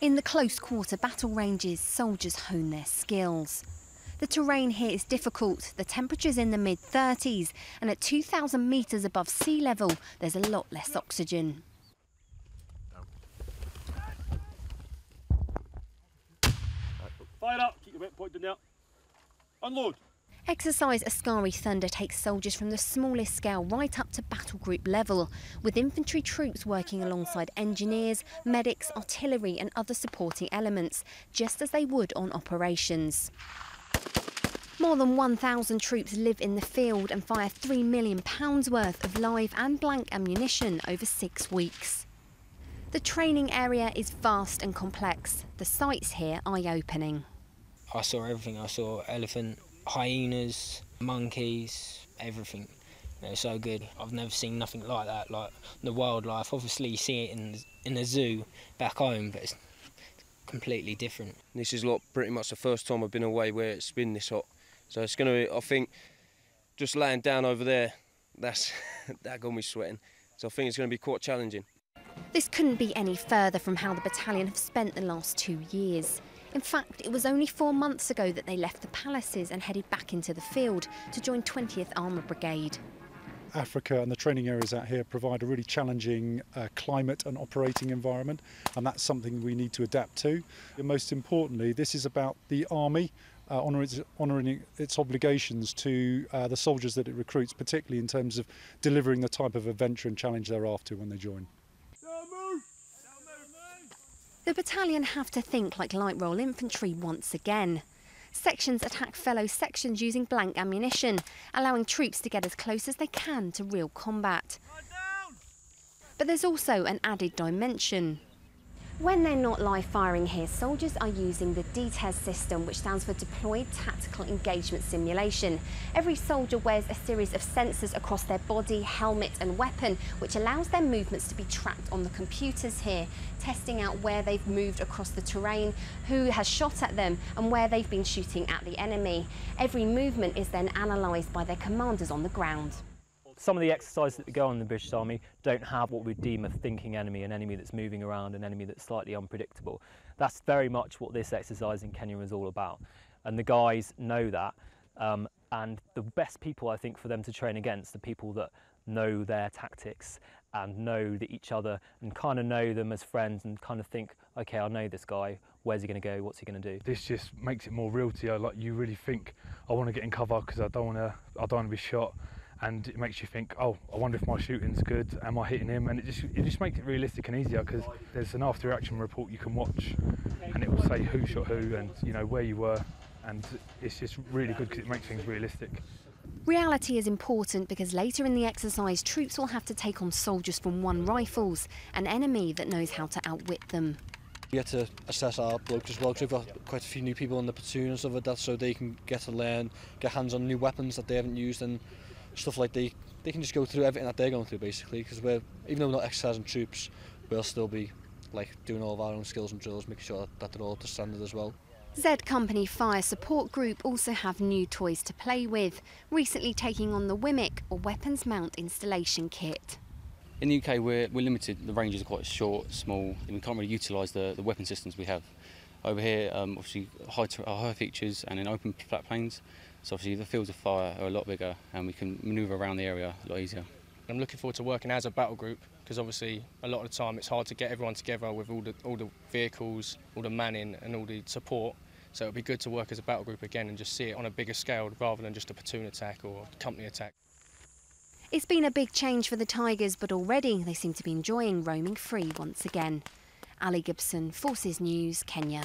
In the close-quarter battle ranges, soldiers hone their skills. The terrain here is difficult, the temperature's in the mid-30s, and at 2,000 metres above sea level, there's a lot less oxygen. Fire up, keep your weight pointed out. Unload. Exercise Askari Thunder takes soldiers from the smallest scale right up to battle group level, with infantry troops working alongside engineers, medics, artillery and other supporting elements, just as they would on operations. More than 1,000 troops live in the field and fire £3 million worth of live and blank ammunition over 6 weeks. The training area is vast and complex. The sights here eye-opening. I saw everything. I saw elephant, hyenas, monkeys, everything. It was so good. I've never seen nothing like that, like the wildlife. Obviously you see it in a zoo back home, but it's completely different. This is pretty much the first time I've been away where it's been this hot. So it's going to be, I think, just laying down over there, that got me sweating. So I think it's going to be quite challenging. This couldn't be any further from how the battalion have spent the last 2 years. In fact, it was only 4 months ago that they left the palaces and headed back into the field to join 20th Armoured Brigade. Africa and the training areas out here provide a really challenging climate and operating environment, and that's something we need to adapt to. And most importantly, this is about the Army honouring its obligations to the soldiers that it recruits, particularly in terms of delivering the type of adventure and challenge they're after when they join. The battalion have to think like light roll infantry once again. Sections attack fellow sections using blank ammunition, allowing troops to get as close as they can to real combat. But there's also an added dimension. When they're not live firing here, soldiers are using the DTES system, which stands for Deployed Tactical Engagement Simulation. Every soldier wears a series of sensors across their body, helmet and weapon, which allows their movements to be tracked on the computers here, testing out where they've moved across the terrain, who has shot at them and where they've been shooting at the enemy. Every movement is then analysed by their commanders on the ground. Some of the exercises that go on in the British Army don't have what we deem a thinking enemy, an enemy that's moving around, an enemy that's slightly unpredictable. That's very much what this exercise in Kenya is all about. And the guys know that. And the best people, I think, for them to train against are people that know their tactics and know each other and kind of know them as friends and kind of think, okay, I know this guy, where's he going to go, what's he going to do? This just makes it more real to you. Like, you really think, I want to get in cover because I don't want to be shot. And it makes you think, oh, I wonder if my shooting's good, am I hitting him? And it just makes it realistic and easier, because there's an after action report you can watch and it will say who shot who and where you were, and it's just really good because it makes things realistic. Reality is important because later in the exercise, troops will have to take on soldiers from one rifles, an enemy that knows how to outwit them. We get to assess our blokes as well, because we've got quite a few new people in the platoon and stuff like that, so they can get to learn, get hands on new weapons that they haven't used and stuff like they can just go through everything that they're going through basically, because even though we're not exercising troops, we'll still be doing all of our own skills and drills, making sure that they're all up to standard as well. Z Company Fire Support Group also have new toys to play with, recently taking on the WMIC, or Weapons Mount Installation Kit. In the UK we're limited, the ranges are quite short, small, and we can't really utilise the weapon systems we have. Over here, obviously high features and in open flat plains, so obviously the fields of fire are a lot bigger and we can manoeuvre around the area a lot easier. I'm looking forward to working as a battle group, because obviously a lot of the time it's hard to get everyone together with all the vehicles, all the manning and all the support, so it'll be good to work as a battle group again and just see it on a bigger scale rather than just a platoon attack or company attack. It's been a big change for the Tigers, but already they seem to be enjoying roaming free once again. Ali Gibson, Forces News, Kenya.